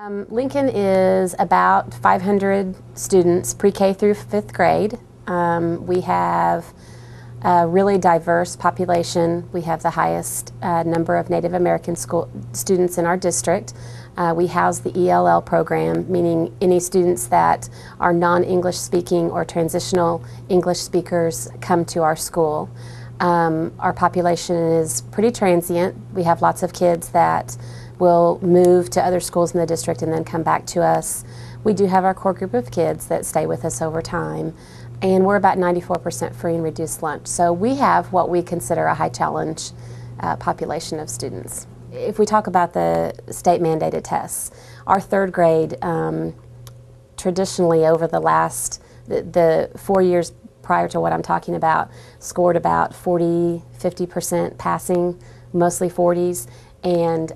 Lincoln is about 500 students, pre-K through 5th grade. We have a really diverse population. We have the highest number of Native American students in our district. We house the ELL program, meaning any students that are non-English speaking or transitional English speakers come to our school. Our population is pretty transient. We have lots of kids that will move to other schools in the district and then come back to us. We do have our core group of kids that stay with us over time, and we're about 94% free and reduced lunch. So we have what we consider a high challenge population of students. If we talk about the state mandated tests, our 3rd grade traditionally over the 4 years prior to what I'm talking about scored about 40–50% passing, mostly 40s, and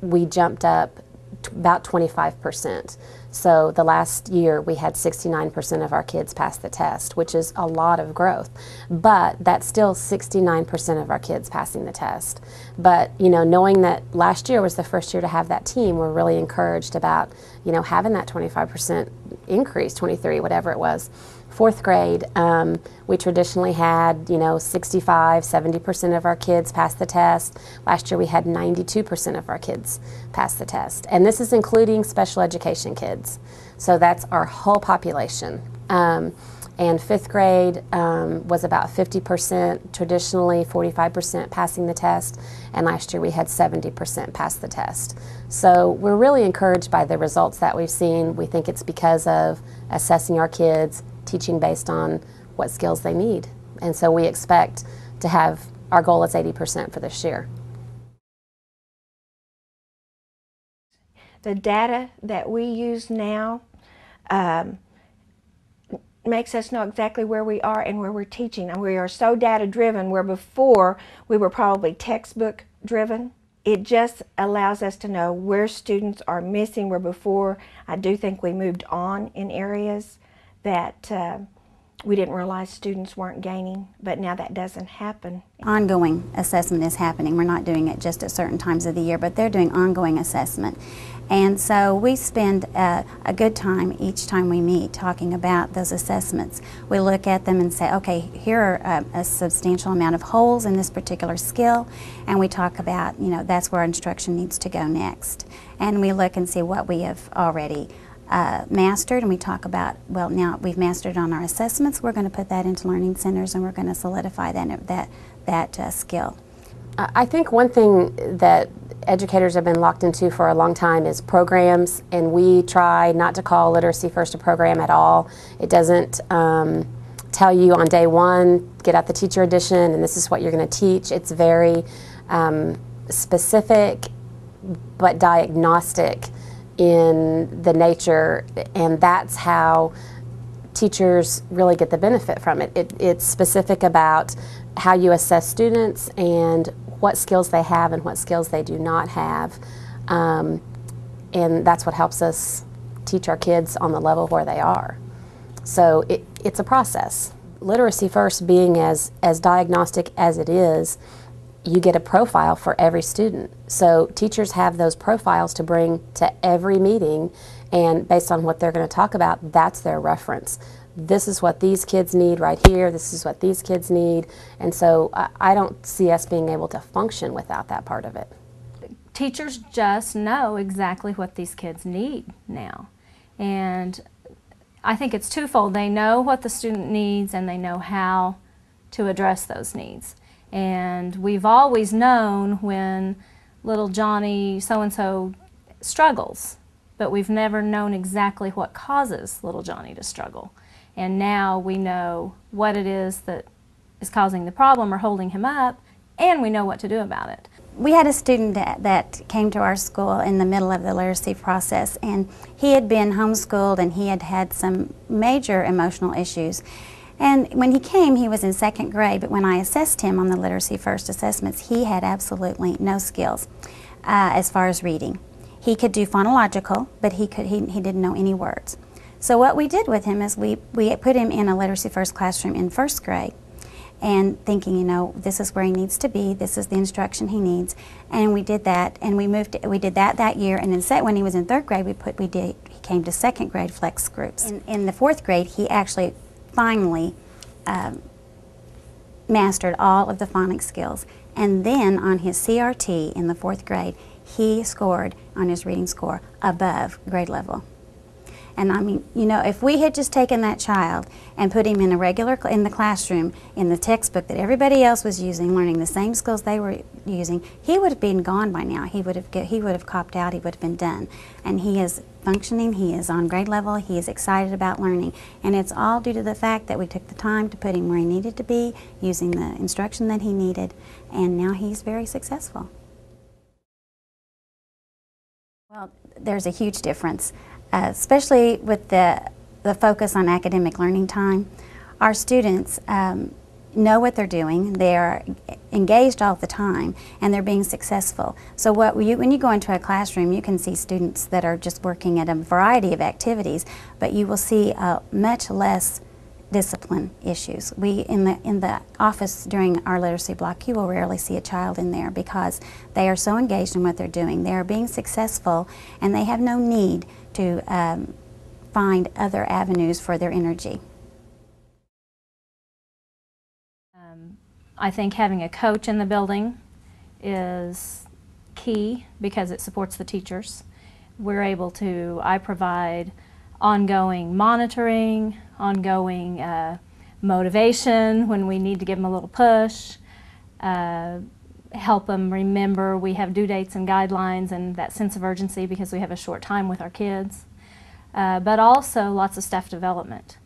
we jumped up to about 25%. So the last year we had 69% of our kids pass the test, which is a lot of growth. But that's still 69% of our kids passing the test. But knowing that last year was the first year to have that team, we're really encouraged about having that 25% increase, 23, whatever it was. 4th grade, we traditionally had 65–70% of our kids pass the test. Last year we had 92% of our kids pass the test, and this is including special education kids. So that's our whole population. And 5th grade was about 50%, traditionally 45% passing the test, and last year we had 70% pass the test. So we're really encouraged by the results that we've seen. We think it's because of assessing our kids, teaching based on what skills they need. And so we expect to have, our goal is 80% for this year. The data that we use now makes us know exactly where we are and where we're teaching. And we are so data driven, where before we were probably textbook driven. It just allows us to know where students are missing, where before I do think we moved on in areas that we didn't realize students weren't gaining, but now that doesn't happen. Ongoing assessment is happening. We're not doing it just at certain times of the year, but they're doing ongoing assessment. And so we spend a good time each time we meet talking about those assessments. We look at them and say, okay, here are a substantial amount of holes in this particular skill, and we talk about, that's where instruction needs to go next. And we look and see what we have already mastered, and we talk about, well, now we've mastered on our assessments, we're going to put that into learning centers and we're going to solidify that skill. I think one thing that educators have been locked into for a long time is programs, and we try not to call Literacy First a program at all. It doesn't tell you on day one, get out the teacher edition and this is what you're going to teach. It's very specific but diagnostic in the nature, and that's how teachers really get the benefit from it. It's specific about how you assess students and what skills they have and what skills they do not have, and that's what helps us teach our kids on the level where they are. So it's a process. Literacy First being as diagnostic as it is, you get a profile for every student. So teachers have those profiles to bring to every meeting, and based on what they're going to talk about, that's their reference. This is what these kids need right here, this is what these kids need, and so I don't see us being able to function without that part of it. Teachers just know exactly what these kids need now, and I think it's twofold. They know what the student needs and they know how to address those needs. And we've always known when little Johnny so-and-so struggles, but we've never known exactly what causes little Johnny to struggle. And now we know what it is that is causing the problem or holding him up, and we know what to do about it. We had a student that came to our school in the middle of the literacy process, and he had been homeschooled and he had had some major emotional issues. And when he came, he was in 2nd grade, but when I assessed him on the Literacy First assessments, he had absolutely no skills as far as reading. He could do phonological, but he didn't know any words. So what we did with him is we put him in a Literacy First classroom in 1st grade, and thinking, you know, this is where he needs to be, this is the instruction he needs, and we did that, and we did that year, and then when he was in 3rd grade, he came to 2nd grade flex groups. In the 4th grade, he actually finally mastered all of the phonics skills, and then on his CRT in the 4th grade, he scored on his reading score above grade level. And I mean, you know, if we had just taken that child and put him in in the classroom, in the textbook that everybody else was using, learning the same skills they were using, he would have been gone by now. He would have copped out. He would have been done. And he is functioning. He is on grade level. He is excited about learning. And it's all due to the fact that we took the time to put him where he needed to be, using the instruction that he needed, and now he's very successful. Well, there's a huge difference. Especially with the focus on academic learning time. Our students know what they're doing, they're engaged all the time, and they're being successful. So when you go into a classroom, you can see students that are just working at a variety of activities, but you will see much less discipline issues. In the office during our literacy block, you will rarely see a child in there because they are so engaged in what they're doing. They are being successful, and they have no need to find other avenues for their energy. I think having a coach in the building is key because it supports the teachers. I provide ongoing monitoring, ongoing motivation when we need to give them a little push, help them remember we have due dates and guidelines and that sense of urgency because we have a short time with our kids. But also lots of staff development.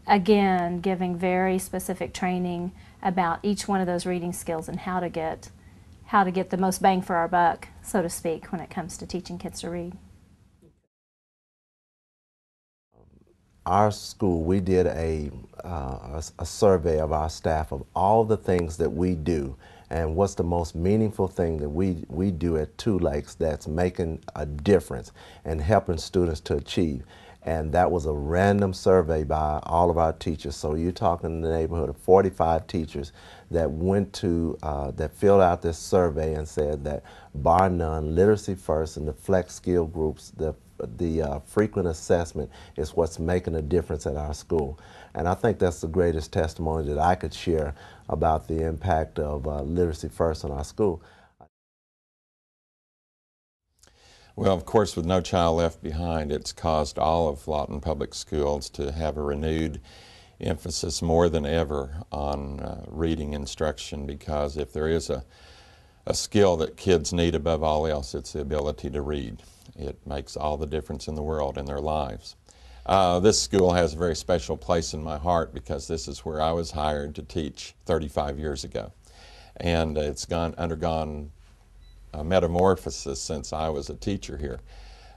Again, giving very specific training about each one of those reading skills and how to get the most bang for our buck, so to speak, when it comes to teaching kids to read. Our school, we did a survey of our staff of all the things that we do and what's the most meaningful thing that we do at Two Lakes that's making a difference and helping students to achieve. And that was a random survey by all of our teachers. So you're talking in the neighborhood of 45 teachers that that filled out this survey and said that bar none, literacy first and the flex skill groups, the frequent assessment is what's making a difference at our school. And I think that's the greatest testimony that I could share about the impact of literacy first on our school. Well, of course, with No Child Left Behind, it's caused all of Lawton Public Schools to have a renewed emphasis more than ever on reading instruction, because if there is a skill that kids need above all else, it's the ability to read. It makes all the difference in the world in their lives. This school has a very special place in my heart because this is where I was hired to teach 35 years ago. And it's undergone a metamorphosis since I was a teacher here.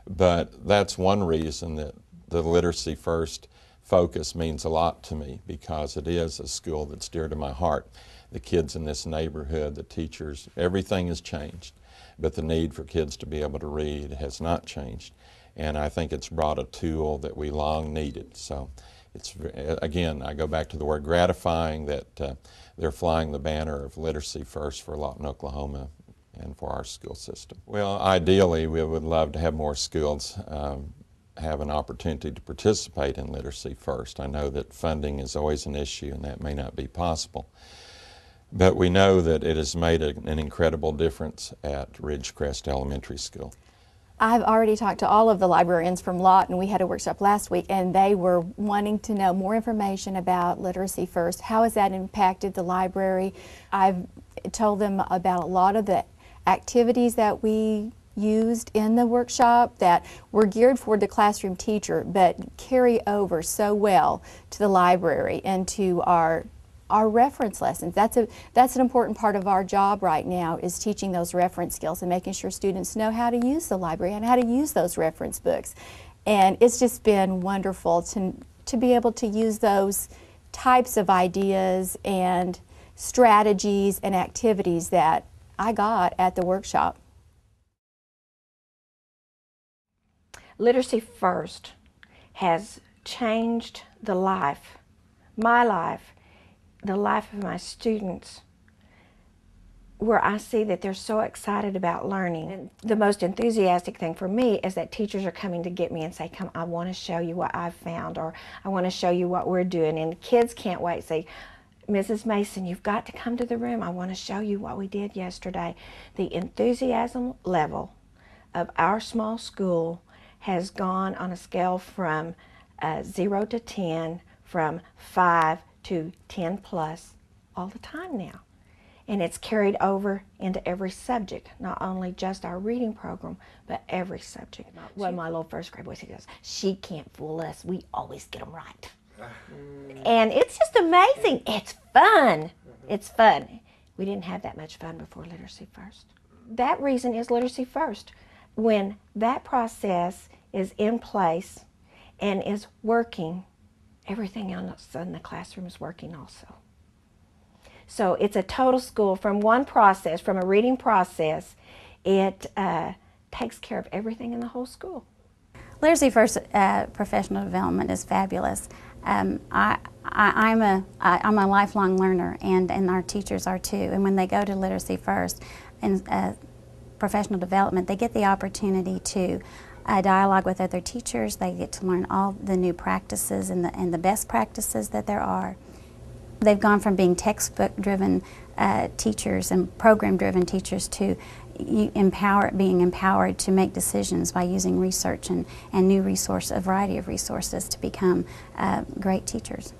But that's one reason that the Literacy First focus means a lot to me, because it is a school that's dear to my heart. The kids in this neighborhood, the teachers, everything has changed, but the need for kids to be able to read has not changed. And I think it's brought a tool that we long needed. So it's, again, I go back to the word gratifying that they're flying the banner of Literacy First for Lawton, Oklahoma, and for our school system. Well, ideally, we would love to have more schools have an opportunity to participate in Literacy First. I know that funding is always an issue, and that may not be possible. But we know that it has made an incredible difference at Ridgecrest Elementary School. I've already talked to all of the librarians from Lawton. We had a workshop last week, and they were wanting to know more information about Literacy First. How has that impacted the library? I've told them about a lot of the activities that we used in the workshop that were geared for the classroom teacher but carry over so well to the library and to our reference lessons. That's an important part of our job right now, is teaching those reference skills and making sure students know how to use the library and how to use those reference books. And it's just been wonderful to be able to use those types of ideas and strategies and activities that I got at the workshop. Literacy First has changed my life the life of my students, where I see that they're so excited about learning. And the most enthusiastic thing for me is that teachers are coming to get me and say, come, I want to show you what I've found, or I want to show you what we're doing. And the kids can't wait. Say, Mrs. Mason, you've got to come to the room. I want to show you what we did yesterday. The enthusiasm level of our small school has gone on a scale from 0 to 10, from 5 to 10 plus all the time now. And it's carried over into every subject, not only just our reading program, but every subject. Well, my little first grade boy, he goes, she can't fool us. We always get them right. And it's just amazing. It's fun. It's fun. We didn't have that much fun before Literacy First. That reason is Literacy First. When that process is in place and is working, everything else in the classroom is working also. So it's a total school from one process, from a reading process. It takes care of everything in the whole school. Literacy First professional development is fabulous. I'm a lifelong learner, and our teachers are too. And when they go to Literacy First and professional development, they get the opportunity to dialogue with other teachers. They get to learn all the new practices and the best practices that there are. They've gone from being textbook-driven teachers and program-driven teachers to being empowered to make decisions by using research and new a variety of resources to become great teachers.